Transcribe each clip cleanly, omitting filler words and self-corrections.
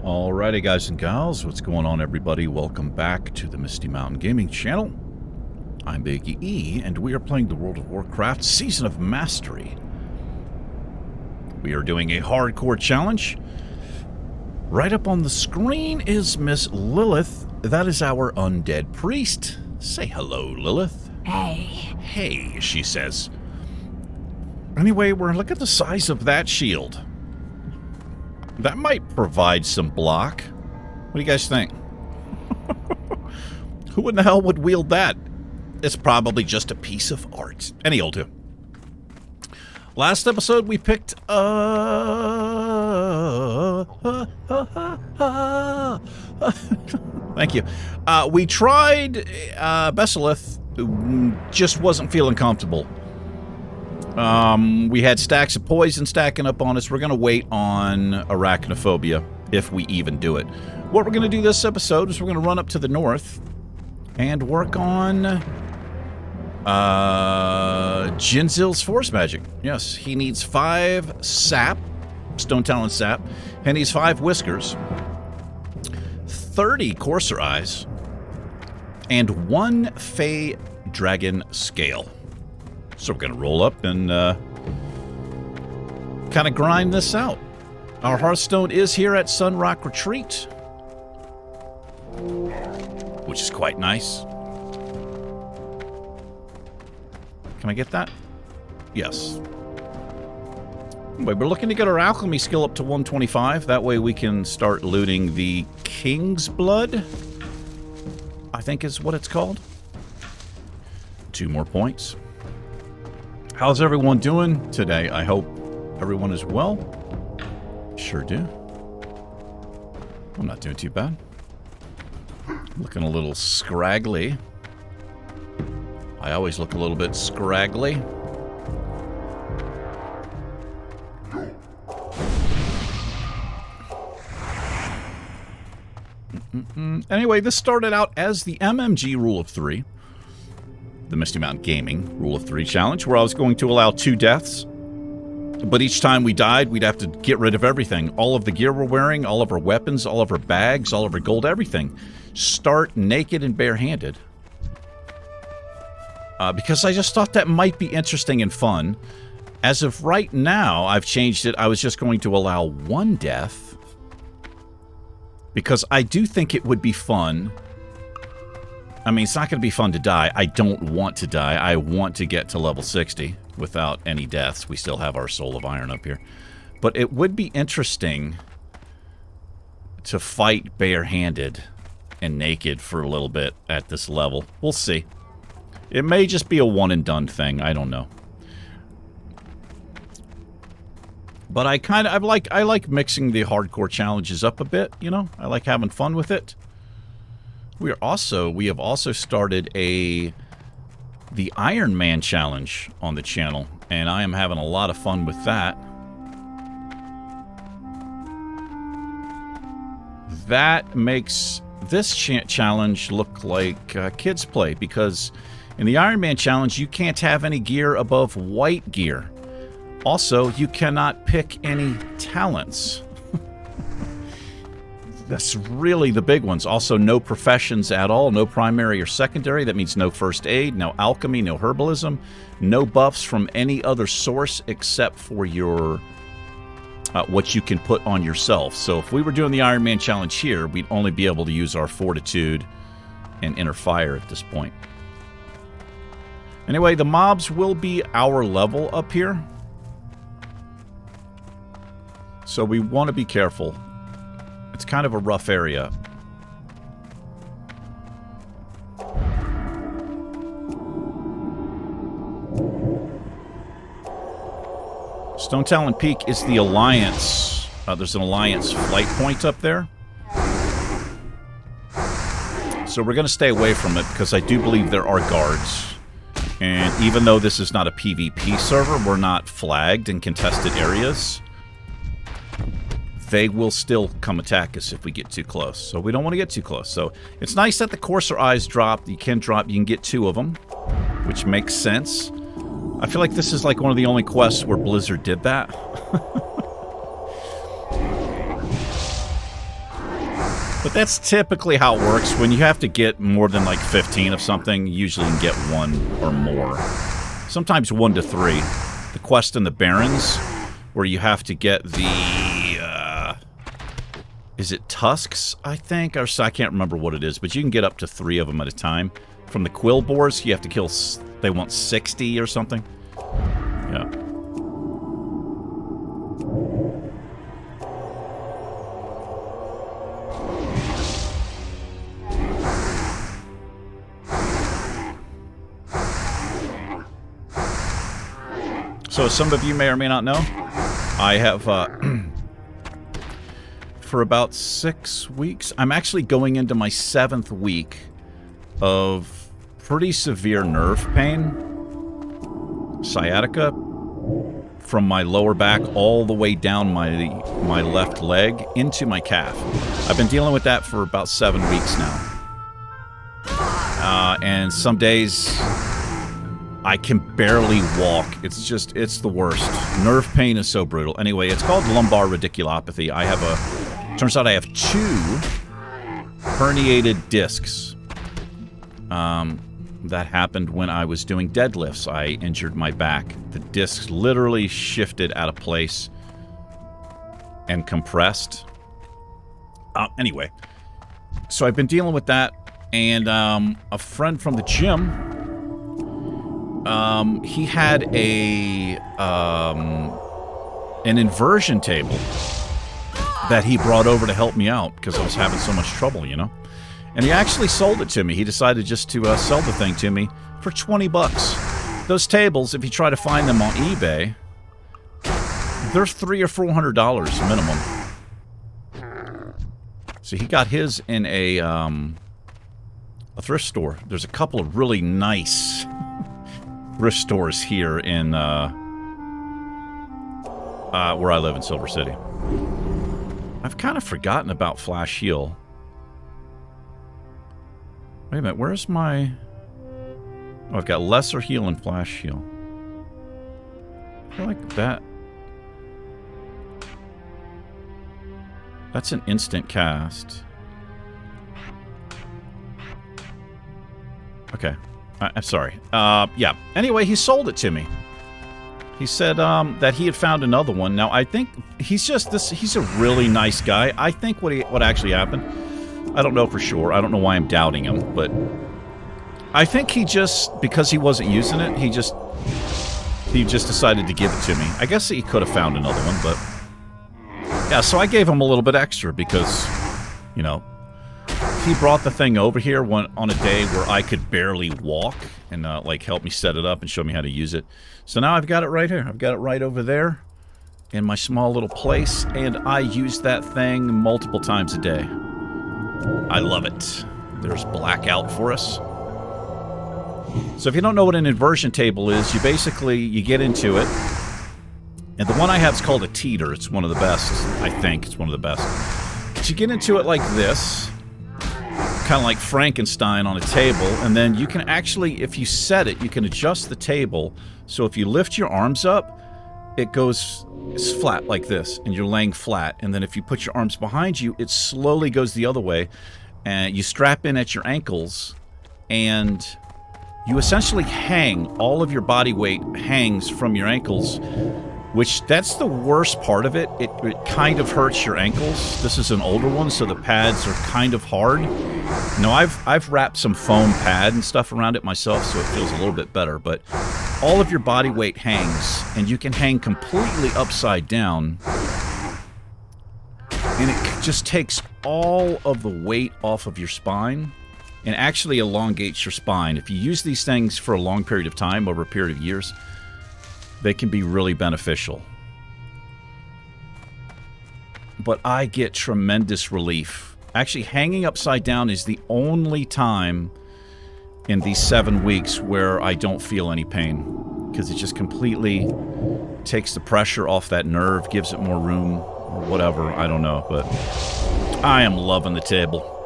Alrighty, guys and gals, what's going on, everybody? Welcome back to the Misty Mountain Gaming channel. I'm Big E, and we are playing the World of Warcraft Season of Mastery. We are doing a hardcore challenge. Right up on the screen is Miss Lilith. That is our Undead Priest. Say hello, Lilith. Hey. Hey, she says. Anyway, look at the size of that shield. That might provide some block. What do you guys think? Who in the hell would wield that? It's probably just a piece of art. Any old two. Last episode we picked thank you. We tried Besalith, just wasn't feeling comfortable. We had stacks of poison stacking up on us. We're going to wait on arachnophobia, if we even do it. What we're going to do this episode is we're going to run up to the north and work on Jinzil's Force Magic. Yes, he needs 5 sap, Stone Talon sap, and he's 5 whiskers, 30 Courser eyes, and 1 Fey Dragon scale. So we're going to roll up and kind of grind this out. Our Hearthstone is here at Sunrock Retreat, which is quite nice. Can I get that? Yes. Anyway, we're looking to get our alchemy skill up to 125. That way we can start looting the King's Blood, I think is what it's called. 2 more points. How's everyone doing today? I hope everyone is well. Sure do. I'm not doing too bad. Looking a little scraggly. I always look a little bit scraggly. Anyway, this started out as the MMG Rule of 3. The Misty Mountain Gaming Rule of 3 challenge, where I was going to allow 2 deaths. But each time we died, we'd have to get rid of everything. All of the gear we're wearing, all of our weapons, all of our bags, all of our gold, everything. Start naked and barehanded. Because I just thought that might be interesting and fun. As of right now, I've changed it. I was just going to allow 1 death. Because I do think it would be fun. I mean, it's not going to be fun to die. I don't want to die. I want to get to level 60 without any deaths. We still have our Soul of Iron up here. But it would be interesting to fight barehanded and naked for a little bit at this level. We'll see. It may just be a one-and-done thing. I don't know. But I like mixing the hardcore challenges up a bit, you know? I like having fun with it. We have also started the Iron Man challenge on the channel, and I am having a lot of fun with that. That makes this challenge look like kids play, because in the Iron Man challenge you can't have any gear above white gear. Also, you cannot pick any talents. That's really the big ones. Also, no professions at all. No primary or secondary. That means no first aid, no alchemy, no herbalism. No buffs from any other source except for your what you can put on yourself. So if we were doing the Iron Man challenge here, we'd only be able to use our fortitude and inner fire at this point. Anyway, the mobs will be our level up here. So we want to be careful. It's kind of a rough area. Stone Talon Peak is the Alliance. There's an Alliance flight point up there. So we're going to stay away from it because I do believe there are guards. And even though this is not a PvP server, we're not flagged in contested areas. they will still come attack us if we get too close. So we don't want to get too close. So it's nice that the courser eyes drop. You can get 2 of them, which makes sense. I feel like this is like one of the only quests where Blizzard did that. But that's typically how it works. When you have to get more than like 15 of something, you usually can get 1 or more. Sometimes 1 to 3. The quest in the Barrens, where you have to get the... is it tusks, I think? Or I can't remember what it is, but you can get up to 3 of them at a time. From the quill boars, you have to kill... They want 60 or something. Yeah. So some of you may or may not know, I have, for about 6 weeks, I'm actually going into my 7th week of pretty severe nerve pain, sciatica, from my lower back all the way down my left leg into my calf. I've been dealing with that for about 7 weeks now. And some days I can barely walk. It's the worst. Nerve pain is so brutal. Anyway, it's called lumbar radiculopathy. Turns out I have 2 herniated discs. That happened when I was doing deadlifts. I injured my back. The discs literally shifted out of place and compressed. Anyway, so I've been dealing with that, and a friend from the gym, he had an inversion table that he brought over to help me out because I was having so much trouble, you know? And he actually sold it to me. He decided just to sell the thing to me for 20 bucks. Those tables, if you try to find them on eBay, they're $300 or $400 minimum. So he got his in a thrift store. There's a couple of really nice thrift stores here in where I live in Silver City. I've kind of forgotten about Flash Heal. Wait a minute, where's my... Oh, I've got Lesser Heal and Flash Heal. I feel like that... That's an instant cast. Okay. I'm sorry. Yeah. Anyway, he sold it to me. He said that he had found another one. Now, I think he's a really nice guy. I think what actually happened, I don't know for sure. I don't know why I'm doubting him, but I think because he wasn't using it, he just decided to give it to me. I guess he could have found another one, but yeah, so I gave him a little bit extra because, you know, he brought the thing over here on a day where I could barely walk and, like, help me set it up and show me how to use it. So now I've got it right here. I've got it right over there in my small little place, and I use that thing multiple times a day. I love it. There's blackout for us. So if you don't know what an inversion table is, you get into it. And the one I have is called a teeter. It's one of the best. I think it's one of the best. But you get into it like this, kind of like Frankenstein on a table, and then you can actually, if you set it, you can adjust the table. So if you lift your arms up, it's flat like this, and you're laying flat. And then if you put your arms behind you, it slowly goes the other way, and you strap in at your ankles, and you essentially hang. All of your body weight hangs from your ankles, which that's the worst part of it. It kind of hurts your ankles. This is an older one, so the pads are kind of hard. Now, I've wrapped some foam pad and stuff around it myself, so it feels a little bit better, but all of your body weight hangs, and you can hang completely upside down, and it just takes all of the weight off of your spine and actually elongates your spine. If you use these things for a long period of time, over a period of years, they can be really beneficial. But I get tremendous relief. Actually, hanging upside down is the only time in these 7 weeks where I don't feel any pain, because it just completely takes the pressure off that nerve, gives it more room, or whatever. I don't know, but I am loving the table.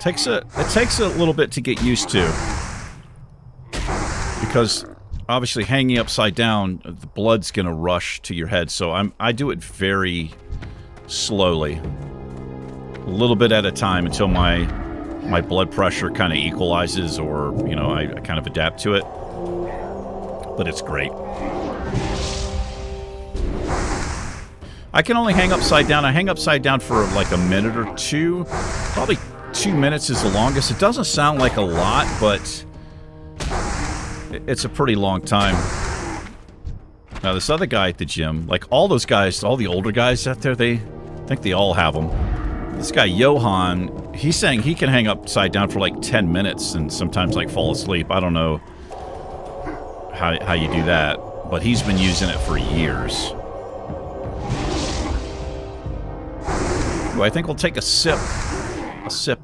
It takes a little bit to get used to, because obviously hanging upside down, the blood's gonna rush to your head. So I do it very slowly, a little bit at a time, until my blood pressure kind of equalizes, or you know, I kind of adapt to it. But it's great. I can only hang upside down. I hang upside down for like a minute or two, probably 2 minutes is the longest. It doesn't sound like a lot, but it's a pretty long time. Now, this other guy at the gym, like all those guys, all the older guys out there, I think they all have them. This guy, Johan, he's saying he can hang upside down for like 10 minutes and sometimes like fall asleep. I don't know how you do that, but he's been using it for years. Well, I think we'll take a sip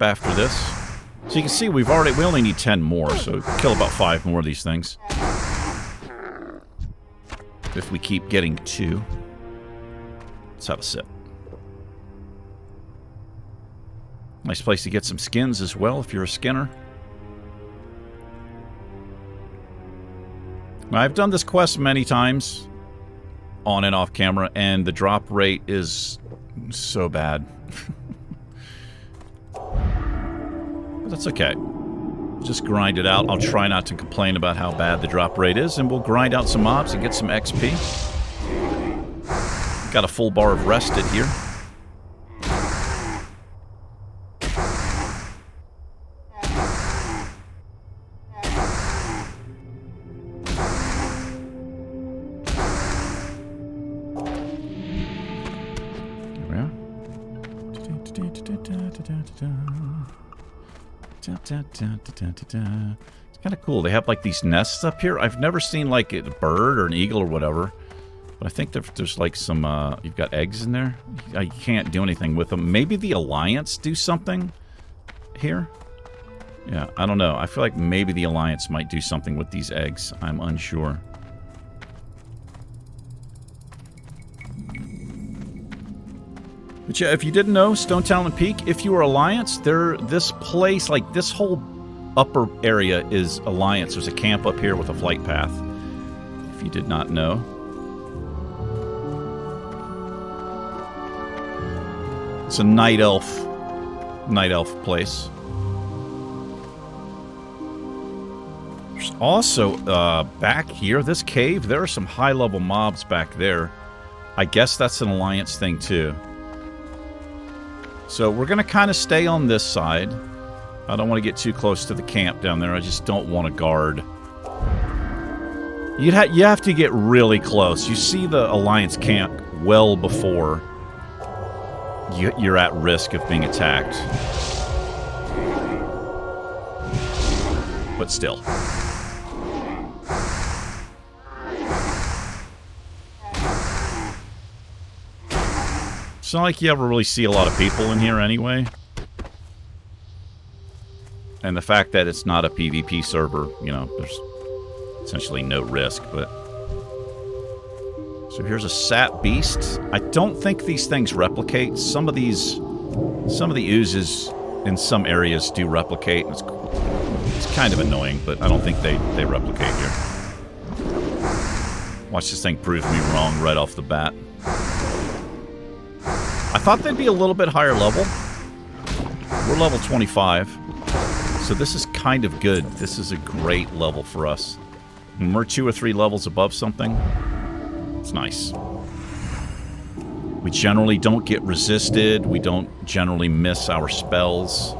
after this. So you can see we only need 10 more, so kill about 5 more of these things. If we keep getting 2. Let's have a sip. Nice place to get some skins as well, if you're a skinner. Now, I've done this quest many times, on and off camera, and the drop rate is so bad. But that's okay. Just grind it out. I'll try not to complain about how bad the drop rate is, and we'll grind out some mobs and get some XP. Got a full bar of rested here. It's kind of cool. They have like these nests up here. I've never seen like a bird or an eagle or whatever, but I think there's like some you've got eggs in there. I can't do anything with them. Maybe the Alliance do something here. Yeah, I don't know. I feel like maybe the Alliance might do something with these eggs. I'm unsure. But yeah, if you didn't know, Stone Talon Peak, if you were Alliance, this place, like this whole upper area is Alliance. There's a camp up here with a flight path, if you did not know. It's a night elf place. There's also, back here, this cave, there are some high-level mobs back there. I guess that's an Alliance thing, too. So we're going to kind of stay on this side. I don't want to get too close to the camp down there. I just don't want to guard. You have to get really close. You see the Alliance camp well before you're at risk of being attacked. But still. It's not like you ever really see a lot of people in here anyway. And the fact that it's not a PvP server, you know, there's essentially no risk, but... So here's a sap beast. I don't think these things replicate. Some of the oozes in some areas do replicate. It's kind of annoying, but I don't think they replicate here. Watch this thing prove me wrong right off the bat. I thought they'd be a little bit higher level. We're level 25. So this is kind of good. This is a great level for us. When we're 2 or 3 levels above something, it's nice. We generally don't get resisted. We don't generally miss our spells.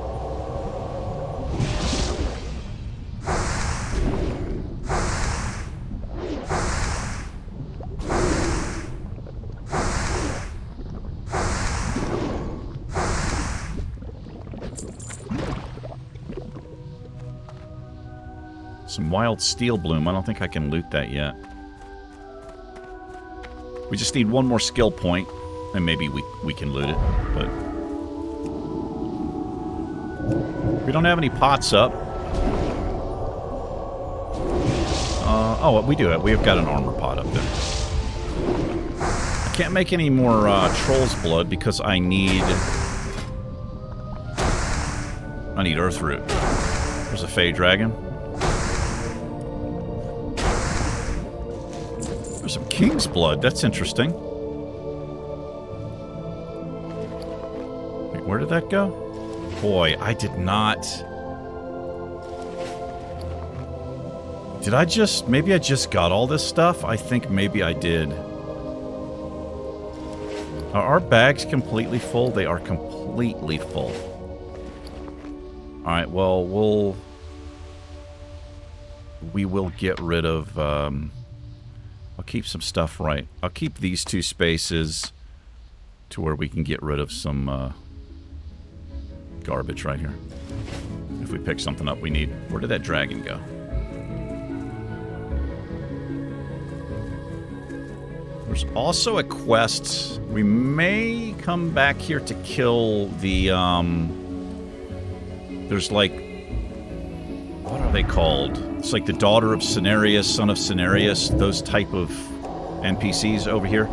Some wild steel bloom. I don't think I can loot that yet. We just need one more skill point, and maybe we can loot it, but... We don't have any pots up. Oh, we do it. We've got an armor pot up there. I can't make any more troll's blood because I need earth root. There's a Fey dragon. There's some king's blood. That's interesting. Wait, where did that go? Boy, I did not... Did I just... Maybe I just got all this stuff? I think maybe I did. Are our bags completely full? They are completely full. Alright, well, we will get rid of... I'll keep some stuff right. I'll keep these 2 spaces to where we can get rid of some garbage right here. If we pick something up we need. Where did that dragon go? There's also a quest. We may come back here to kill the, there's like... What are they called? It's like the daughter of Cenarius, son of Cenarius, those type of NPCs over here.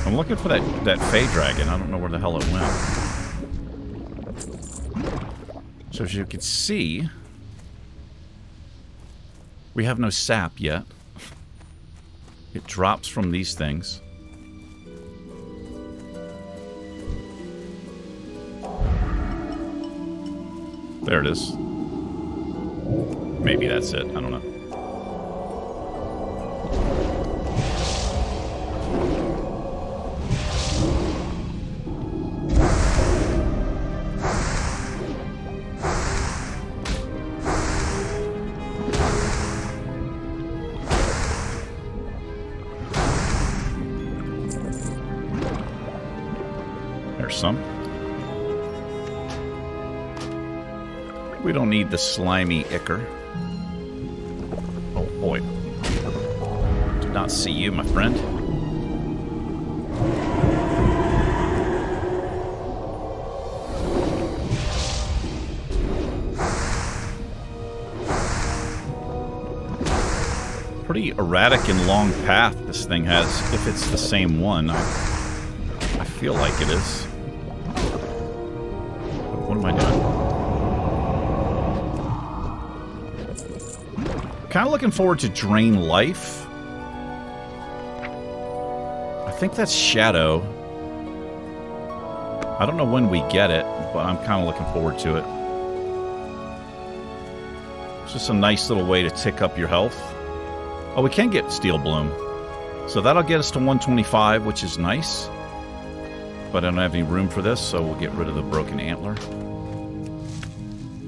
I'm looking for that Fey dragon. I don't know where the hell it went. So as you can see, we have no sap yet. It drops from these things. There it is. Maybe that's it. I don't know. Some. We don't need the slimy ichor. Oh boy. Did not see you, my friend. Pretty erratic and long path this thing has. If it's the same one, I feel like it is. What am I doing? Kind of looking forward to Drain Life. I think that's Shadow. I don't know when we get it, but I'm kind of looking forward to it. It's just a nice little way to tick up your health. Oh, we can get Steel Bloom. So that'll get us to 125, which is nice. But I don't have any room for this, so we'll get rid of the broken antler.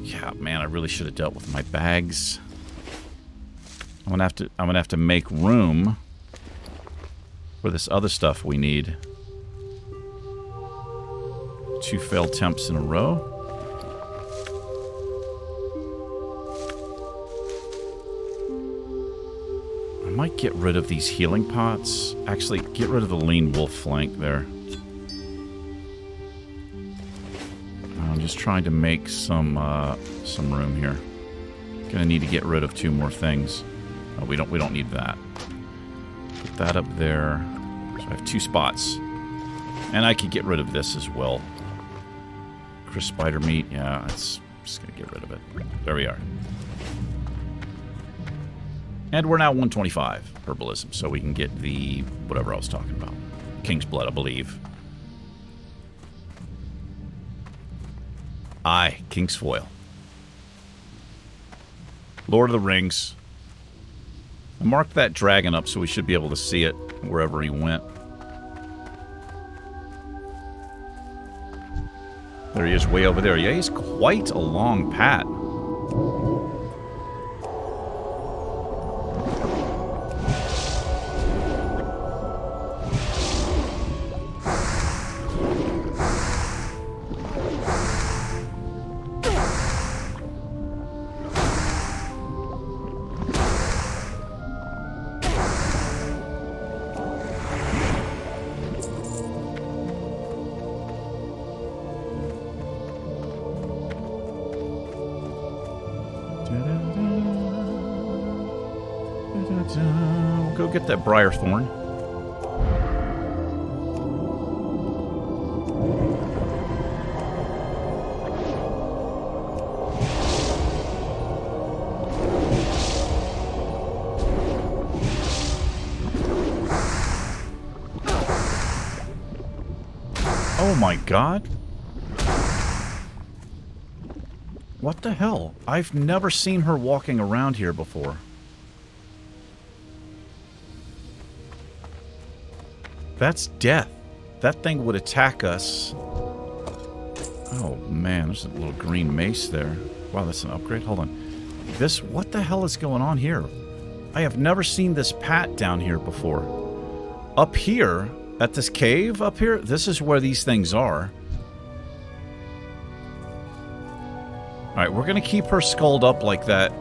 Yeah, man, I really should have dealt with my bags. I'm gonna have to make room for this other stuff we need. 2 failed attempts in a row. I might get rid of these healing pots. Actually, get rid of the lean wolf flank there. I'm just trying to make some room here. Gonna need to get rid of 2 more things. Oh, we don't need that. Put that up there. So I have 2 spots, and I could get rid of this as well. Chris spider meat. Yeah, it's just gonna get rid of it. There we are. And we're now 125 herbalism, so we can get the whatever I was talking about. King's blood, I believe. Aye, King's Foil. Lord of the Rings. I marked that dragon up so we should be able to see it wherever he went. There he is, way over there. Yeah, he's quite a long pat. go get that briar thorn. Oh my god. What the hell? I've never seen her walking around here before. That's death. That thing would attack us. Oh man, there's a little green mace there. Wow, that's an upgrade. Hold on. This, what the hell is going on here? I have never seen this pat down here before. Up here, at this cave up here, this is where these things are. Alright, we're gonna keep her skulled up like that.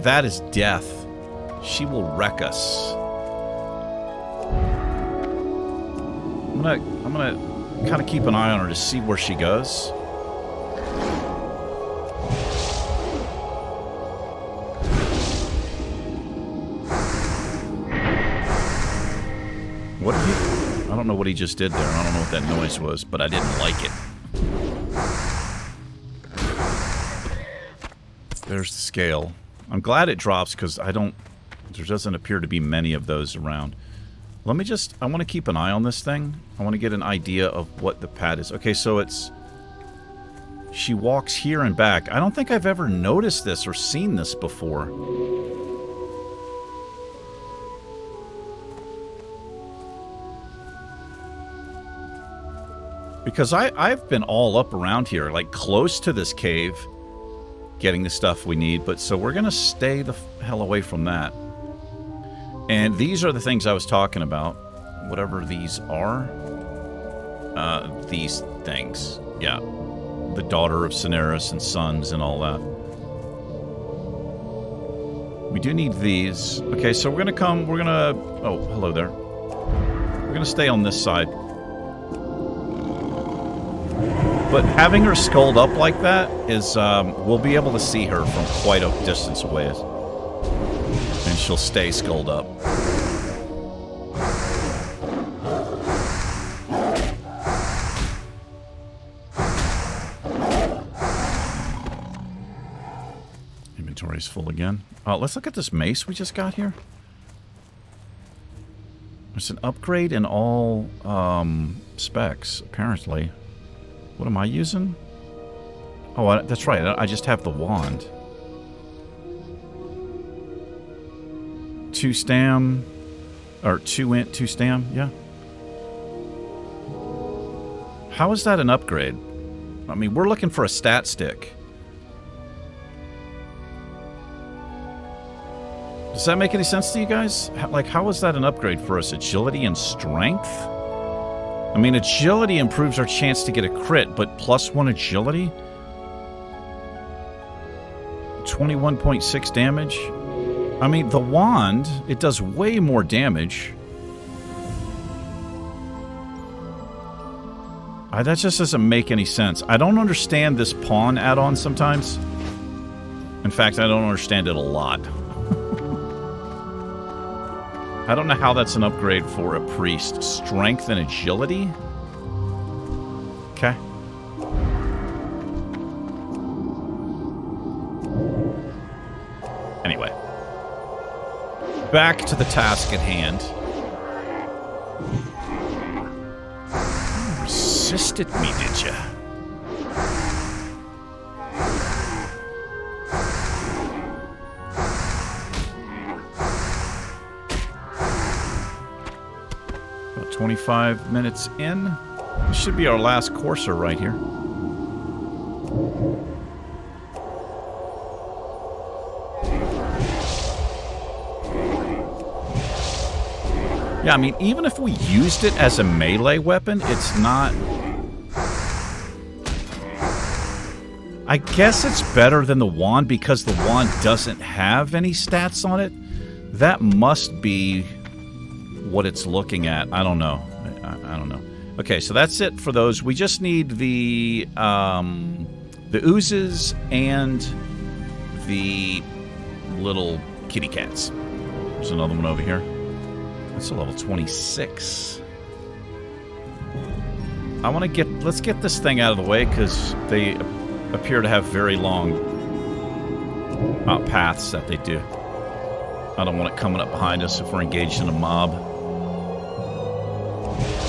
That is death. She will wreck us. I'm gonna kind of keep an eye on her to see where she goes. What did he... I don't know what he just did there. I don't know what that noise was, but I didn't like it. There's the scale. I'm glad it drops because there doesn't appear to be many of those around. Let me just, I want to keep an eye on this thing. I want to get an idea of what the pad is. Okay, so it's, she walks here and back. I don't think I've ever noticed this or seen this before. Because I've been all up around here, like close to this cave, getting the stuff we need, but so we're gonna stay the hell away from that. And these are the things I was talking about. Whatever these are. These things. Yeah. The daughter of Cineris and sons and all that. We do need these. Okay, so we're gonna... Oh, hello there. We're gonna stay on this side. But having her skulled up like that is, we'll be able to see her from quite a distance away. And she'll stay skulled up. Inventory's full again. Let's look at this mace we just got here. There's an upgrade in all specs, apparently. What am I using? Oh, that's right. I just have the wand. 2 stam, or 2 int, 2 stam, yeah. How is that an upgrade? I mean, we're looking for a stat stick. Does that make any sense to you guys? Like, how is that an upgrade for us? Agility and strength? I mean, agility improves our chance to get a crit, but +1 agility? 21.6 damage? I mean, the wand, it does way more damage. That just doesn't make any sense. I don't understand this pawn add-on sometimes. In fact, I don't understand it a lot. I don't know how that's an upgrade for a priest. Strength and agility? Okay. Anyway. Back to the task at hand. You resisted me, did ya? About 25 minutes in. This should be our last courser right here. Yeah, I mean, even if we used it as a melee weapon, it's not... I guess it's better than the wand because the wand doesn't have any stats on it. That must be what it's looking at. I don't know. I don't know. Okay, so that's it for those. We just need the oozes and the little kitty cats. There's another one over here. It's a level 26. I want to get... Let's get this thing out of the way, because they appear to have very long paths that they do. I don't want it coming up behind us if we're engaged in a mob.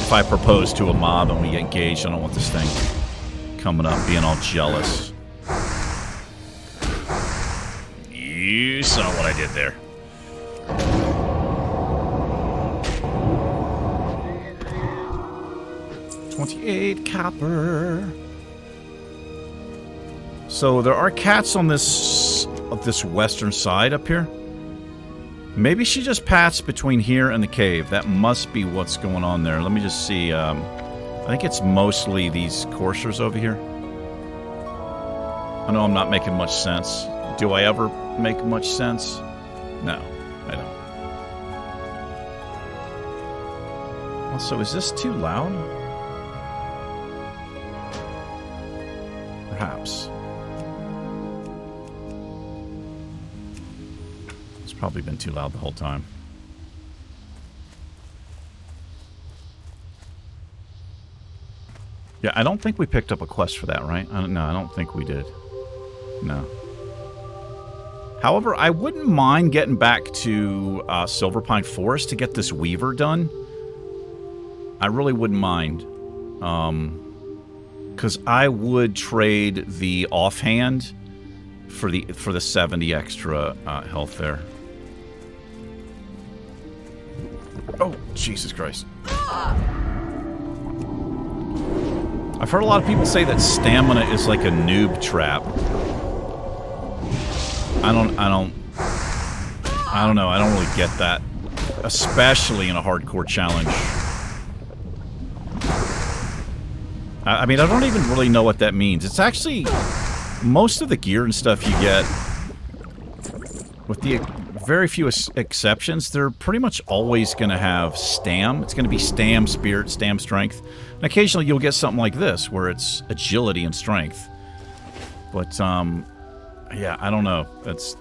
If I propose to a mob and we get engaged, I don't want this thing coming up being all jealous. You saw what I did there. $28 copper. So there are cats on this western side up here. Maybe she just passed between here and the cave. That must be what's going on there. Let me just see. I think it's mostly these coursers over here. I know I'm not making much sense. Do I ever make much sense? No, I don't. Also, is this too loud? Perhaps. It's probably been too loud the whole time. Yeah, I don't think we picked up a quest for that, right? No, I don't think we did. No. However, I wouldn't mind getting back to Silverpine Forest to get this Weaver done. I really wouldn't mind. Because I would trade the offhand for the 70 extra health there. Oh, Jesus Christ. I've heard a lot of people say that stamina is like a noob trap. I don't know. I don't really get that, especially in a hardcore challenge. I mean, I don't even really know what that means. It's actually most of the gear and stuff you get, with the very few exceptions, they're pretty much always going to have stam. It's going to be stam, spirit, stam, strength. And occasionally you'll get something like this, where it's agility and strength. But, yeah, I don't know. That's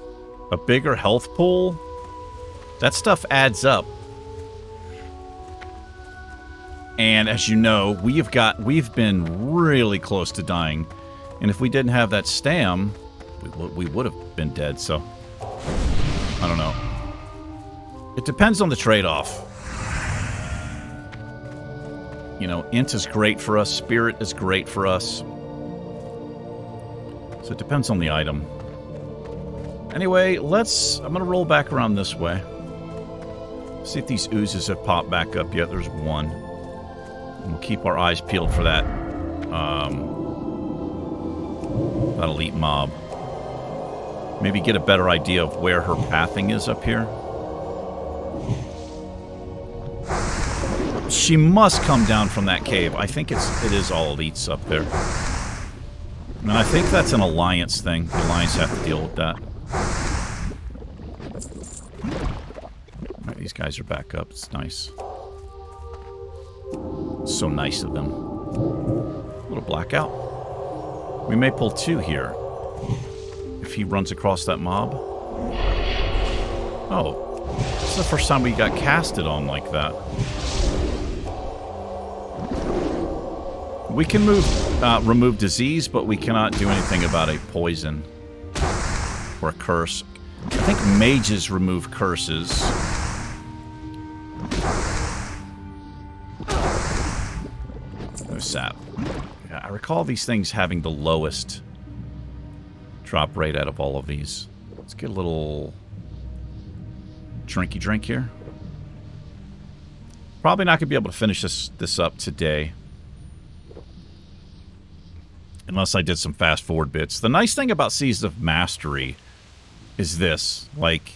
a bigger health pool. That stuff adds up. And as you know, we've been really close to dying. And if we didn't have that stam, we would have been dead, so... I don't know. It depends on the trade-off. You know, int is great for us, spirit is great for us. So it depends on the item. Anyway, I'm gonna roll back around this way. See if these oozes have popped back up yet. There's one. And we'll keep our eyes peeled for that, that elite mob. Maybe get a better idea of where her pathing is up here. She must come down from that cave. I think it is all elites up there. And I think that's an alliance thing. The alliance have to deal with that. Right, these guys are back up. It's nice. So nice of them. A little blackout. We may pull two here. If he runs across that mob. Oh. This is the first time we got casted on like that. We can remove disease, but we cannot do anything about a poison. Or a curse. I think mages remove curses. No sap. Yeah, I recall these things having the lowest drop rate out of all of these. Let's get a little drinky drink here. Probably not going to be able to finish this up today. Unless I did some fast forward bits. The nice thing about Seasons of Mastery is this. Like,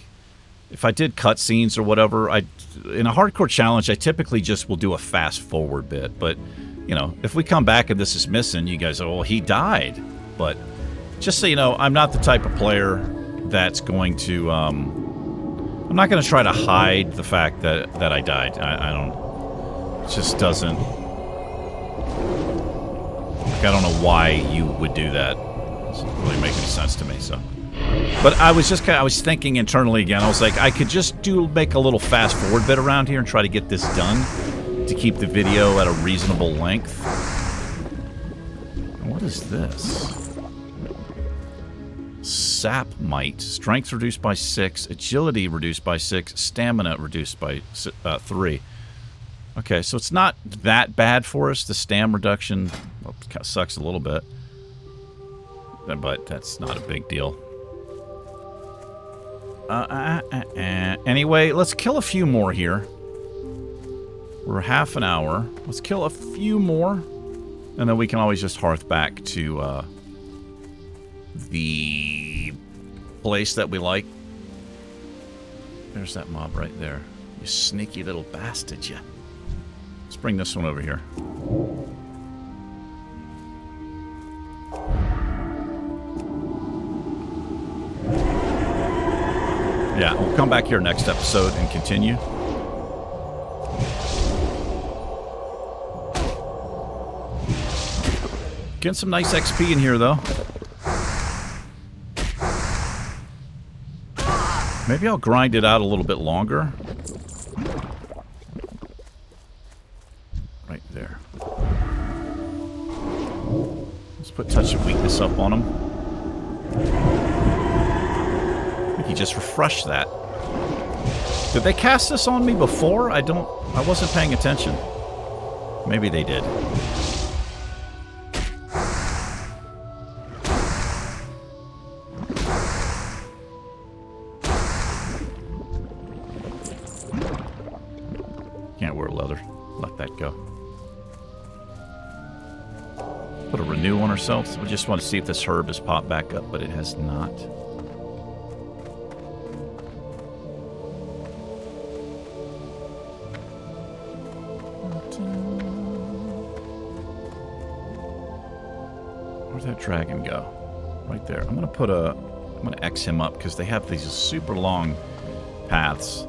if I did cutscenes or whatever, in a hardcore challenge, I typically just will do a fast forward bit. But, you know, if we come back and this is missing, you guys go, well, he died. But just so you know, I'm not the type of player that's going to, I'm not going to try to hide the fact that I died. I don't, it just doesn't, like, I don't know why you would do that. It doesn't really make any sense to me, so. But I was just I was thinking internally again. I was like, I could just make a little fast forward bit around here and try to get this done to keep the video at a reasonable length. What is this? Sap Might. Strength reduced by 6. Agility reduced by 6. Stamina reduced by 3. Okay, so it's not that bad for us. The stam reduction sucks a little bit. But that's not a big deal. Anyway, let's kill a few more here. We're half an hour. Let's kill a few more. And then we can always just hearth back to the place that we like. There's that mob right there. You sneaky little bastard, you. Let's bring this one over here. Yeah, we'll come back here next episode and continue. Getting some nice XP in here, though. Maybe I'll grind it out a little bit longer. Right there. Let's put Touch of Weakness up on him. I think he just refreshed that. Did they cast this on me before? I wasn't paying attention. Maybe they did. Can't wear leather. Let that go. Put a renew on ourselves. We just want to see if this herb has popped back up, but it has not. Where'd that dragon go? Right there. I'm gonna X him up because they have these super long paths.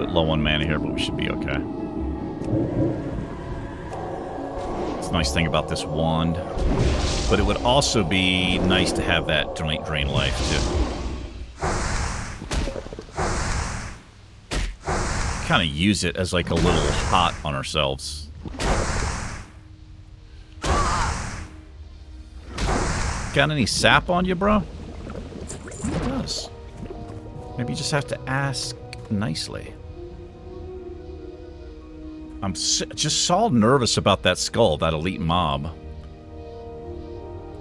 Low on mana here, but we should be okay. It's a nice thing about this wand. But it would also be nice to have that drain life, too. Kind of use it as like a little hot on ourselves. Got any sap on you, bro? It does. Maybe you just have to ask nicely. I'm just so nervous about that skull, that elite mob.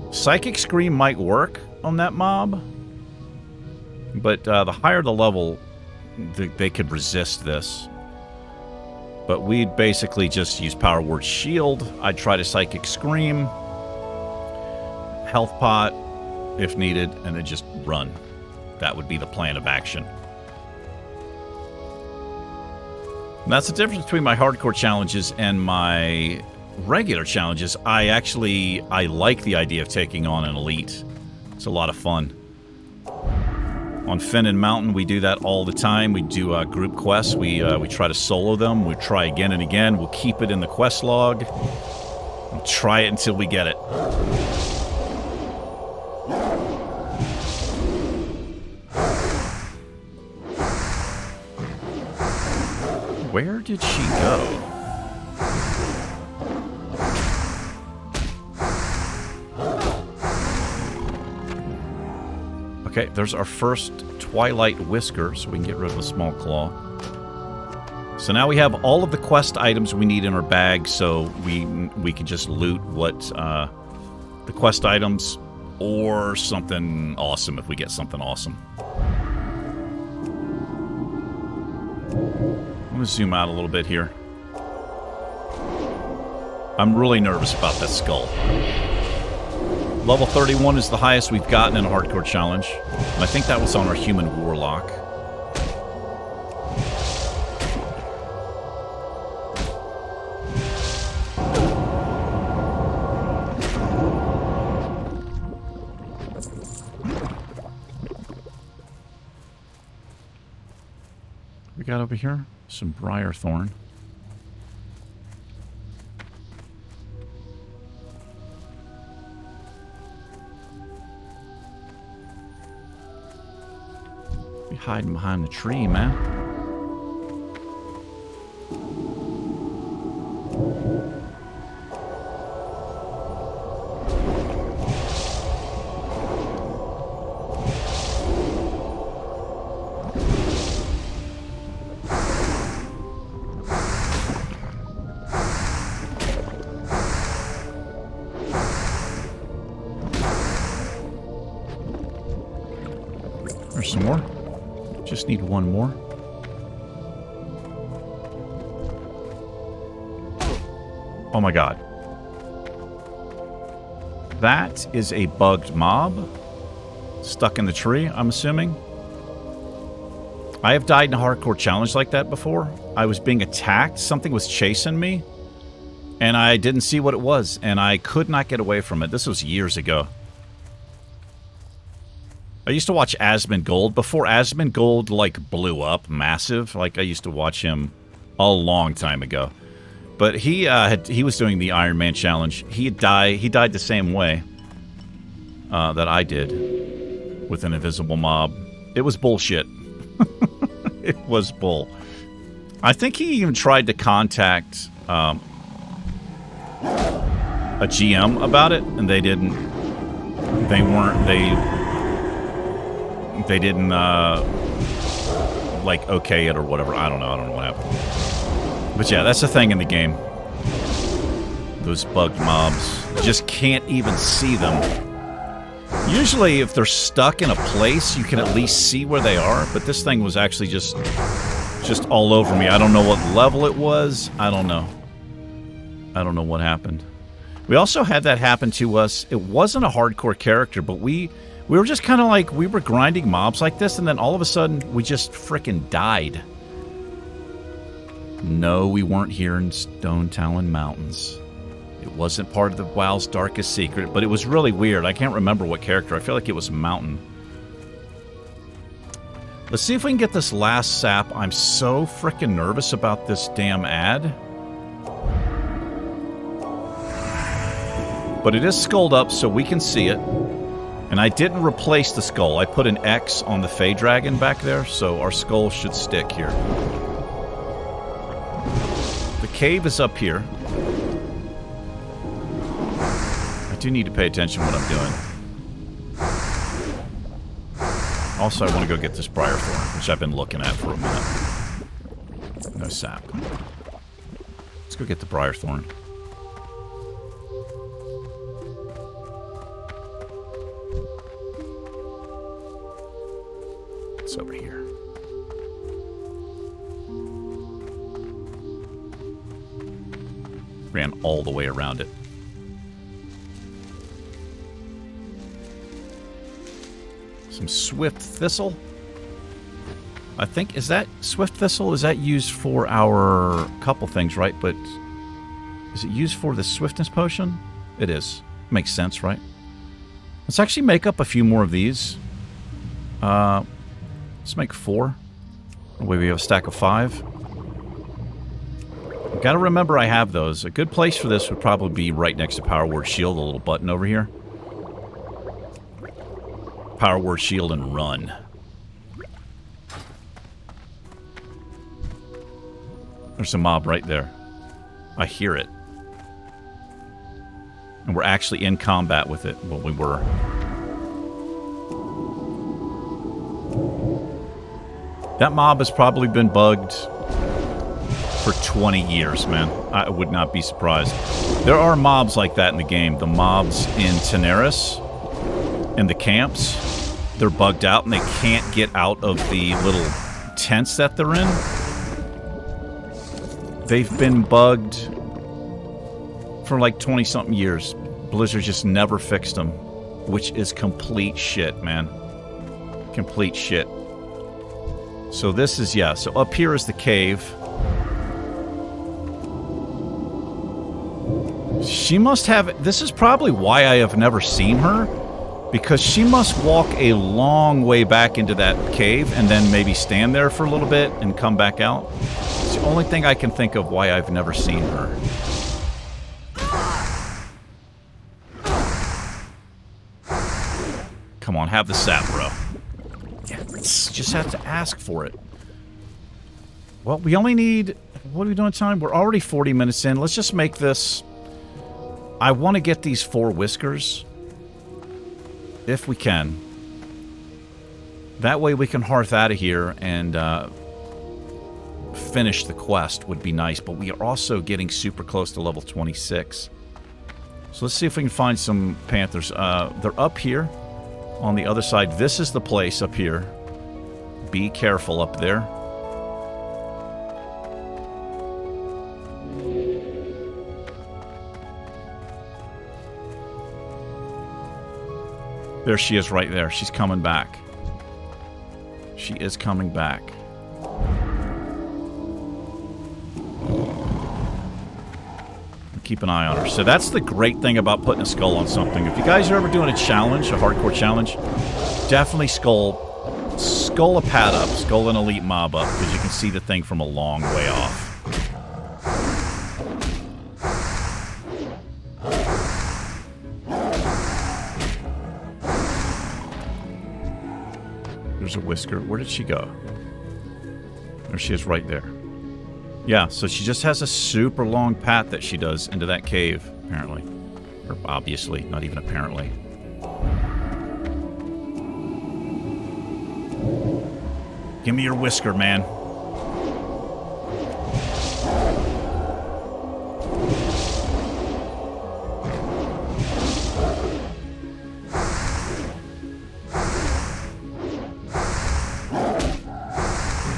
Psychic Scream might work on that mob, but the higher the level, they could resist this. But we'd basically just use Power Word Shield. I'd try to Psychic Scream, Health Pot, if needed, and then just run. That would be the plan of action. And that's the difference between my hardcore challenges and my regular challenges. I like the idea of taking on an elite. It's a lot of fun. On Fennon Mountain, we do that all the time. We do group quests. We try to solo them. We try again and again. We'll keep it in the quest log. We'll try it until we get it. Where did she go? Okay, there's our first Twilight Whisker, so we can get rid of the small claw. So now we have all of the quest items we need in our bag, so we can just loot what the quest items or something awesome if we get something awesome. I'm going to zoom out a little bit here. I'm really nervous about that skull. Level 31 is the highest we've gotten in a hardcore challenge. And I think that was on our human warlock. We got over here some briar thorn. Be hiding behind the tree, man. There's some more. Just need one more. Oh my god. That is a bugged mob. Stuck in the tree, I'm assuming. I have died in a hardcore challenge like that before. I was being attacked. Something was chasing me. And I didn't see what it was. And I could not get away from it. This was years ago. I used to watch Asmongold before Asmongold like blew up massive. Like I used to watch him a long time ago, but he was doing the Iron Man challenge. He died the same way that I did with an invisible mob. It was bullshit. It was bull. I think he even tried to contact a GM about it, and they didn't. They didn't, like, okay it or whatever. I don't know what happened. But yeah, that's the thing in the game. Those bugged mobs. You just can't even see them. Usually, if they're stuck in a place, you can at least see where they are. But this thing was actually just all over me. I don't know what level it was. I don't know. I don't know what happened. We also had that happen to us. It wasn't a hardcore character, but we were just kind of like, we were grinding mobs like this, and then all of a sudden, we just frickin' died. No, we weren't here in Stone Talon Mountains. It wasn't part of the WoW's darkest secret, but it was really weird. I can't remember what character. I feel like it was Mountain. Let's see if we can get this last sap. I'm so frickin' nervous about this damn ad. But it is skulled up, so we can see it. And I didn't replace the skull. I put an X on the Fey Dragon back there, so our skull should stick here. The cave is up here. I do need to pay attention to what I'm doing. Also, I want to go get this briar thorn, which I've been looking at for a minute. No sap. Let's go get the briar thorn. It's over here. Ran all the way around it. Some swift thistle. I think, is that swift thistle? Is that used for our couple things, right? But is it used for the swiftness potion? It is. Makes sense, right? Let's actually make up a few more of these. Let's make 4. That way we have a stack of 5. I've got to remember I have those. A good place for this would probably be right next to Power Word Shield, the little button over here. Power Word Shield and run. There's a mob right there. I hear it. And we're actually in combat with it. Well, we were. That mob has probably been bugged for 20 years, man. I would not be surprised. There are mobs like that in the game. The mobs in Teneris, in the camps, they're bugged out and they can't get out of the little tents that they're in. They've been bugged for like 20-something years. Blizzard just never fixed them, which is complete shit, man. Complete shit. So this is, yeah, so up here is the cave. She must have, this is probably why I have never seen her, because she must walk a long way back into that cave and then maybe stand there for a little bit and come back out. It's the only thing I can think of why I've never seen her. Come on, have the sap, bro. Yeah, just have to ask for it. Well, we only need... What are we doing time? We're already 40 minutes in. Let's just make this... I want to get these 4 whiskers. If we can. That way we can hearth out of here and finish the quest would be nice. But we are also getting super close to level 26. So let's see if we can find some panthers. They're up here. On the other side, this is the place up here. Be careful up there. There she is right there. She's coming back. She is coming back. Keep an eye on her. So that's the great thing about putting a skull on something. If you guys are ever doing a challenge, a hardcore challenge, definitely skull a pad up, skull an elite mob up, because you can see the thing from a long way off. There's a whisker. Where did she go? There she is right there. Yeah, so she just has a super long path that she does into that cave, apparently. Or obviously, not even apparently. Give me your whisker, man.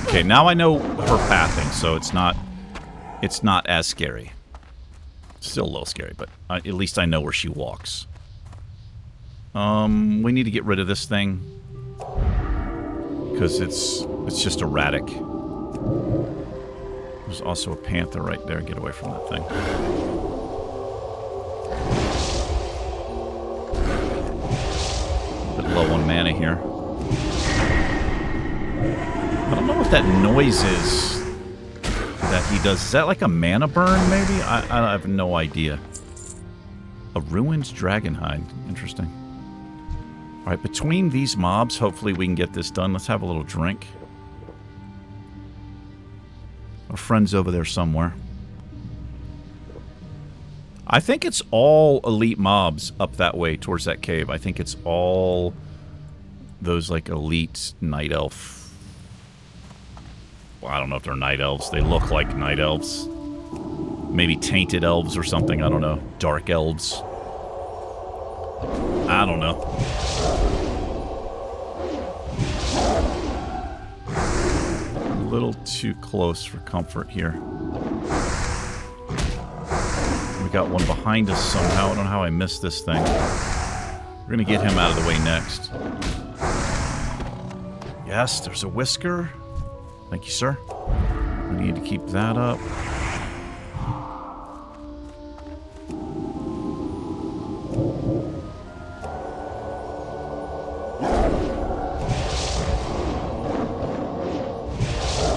Okay, now I know her pathing, so it's not as scary. Still a little scary, but at least I know where she walks. We need to get rid of this thing because it's just erratic. There's also a panther right there. Get away from that thing. A bit low on mana here. I don't know what that noise is that he does. Is that like a mana burn, maybe? I have no idea. A ruined dragonhide. Interesting. Alright, between these mobs, hopefully we can get this done. Let's have a little drink. Our friend's over there somewhere. I think it's all elite mobs up that way towards that cave. I think it's all those like elite night elf. Well, I don't know if they're night elves. They look like night elves. Maybe tainted elves or something. I don't know. Dark elves. I don't know. A little too close for comfort here. We got one behind us somehow. I don't know how I missed this thing. We're going to get him out of the way next. Yes, there's a whisker. Thank you, sir. We need to keep that up.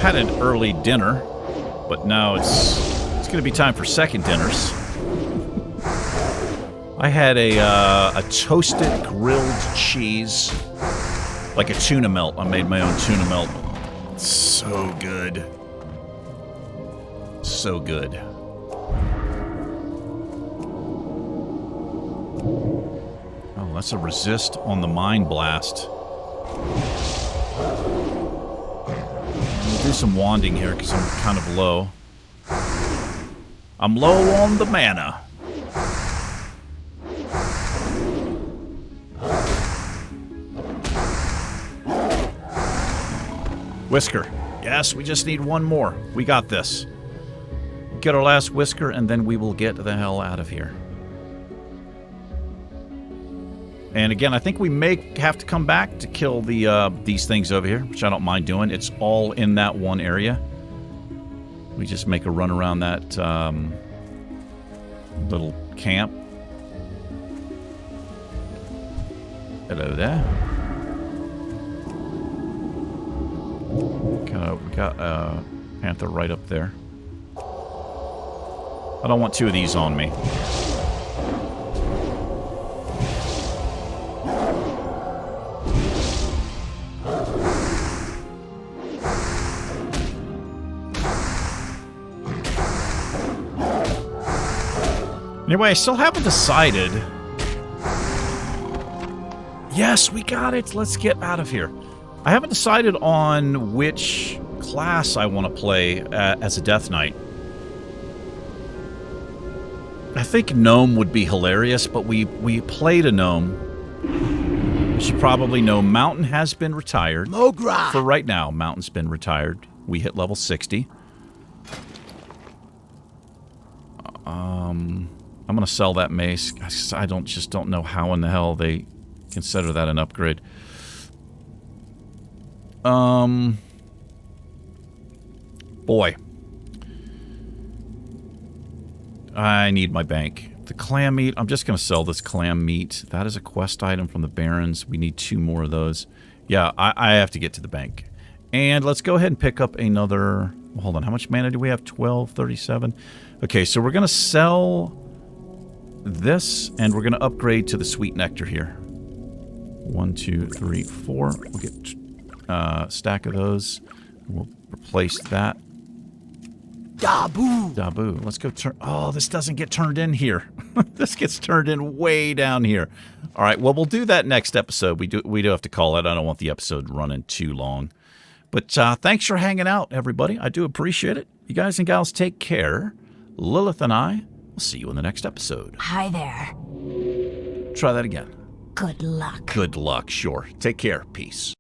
Had an early dinner, but now it's going to be time for second dinners. I had a toasted grilled cheese, like a tuna melt. I made my own tuna melt. So good. So good. Oh, that's a resist on the Mind Blast. We'll do some wanding here because I'm kind of low. I'm low on the mana. Whisker. Yes, we just need one more. We got this. Get our last whisker, and then we will get the hell out of here. And again, I think we may have to come back to kill the these things over here, which I don't mind doing. It's all in that one area. We just make a run around that little camp. Hello there. We got a panther right up there. I don't want two of these on me. Anyway, I still haven't decided. Yes, we got it. Let's get out of here. I haven't decided on which class I want to play as a Death Knight. I think Gnome would be hilarious, but we played a Gnome. You should probably know Mountain has been retired. Mogra! For right now, Mountain's been retired. We hit level 60. I'm going to sell that mace. I just don't know how in the hell they consider that an upgrade. Boy. I need my bank. The clam meat, I'm just going to sell this clam meat. That is a quest item from the Barons. We need 2 more of those. Yeah, I have to get to the bank. And let's go ahead and pick up another... Hold on, how much mana do we have? 1237. Okay, so we're going to sell this, and we're going to upgrade to the Sweet Nectar here. 1, 2, 3, 4. We'll get a stack of those. We'll replace that. Dabu! Dabu. Let's go turn... Oh, this doesn't get turned in here. This gets turned in way down here. All right, well, we'll do that next episode. We do have to call it. I don't want the episode running too long. But thanks for hanging out, everybody. I do appreciate it. You guys and gals take care. Lilith and I will see you in the next episode. Hi there. Try that again. Good luck. Good luck, sure. Take care. Peace.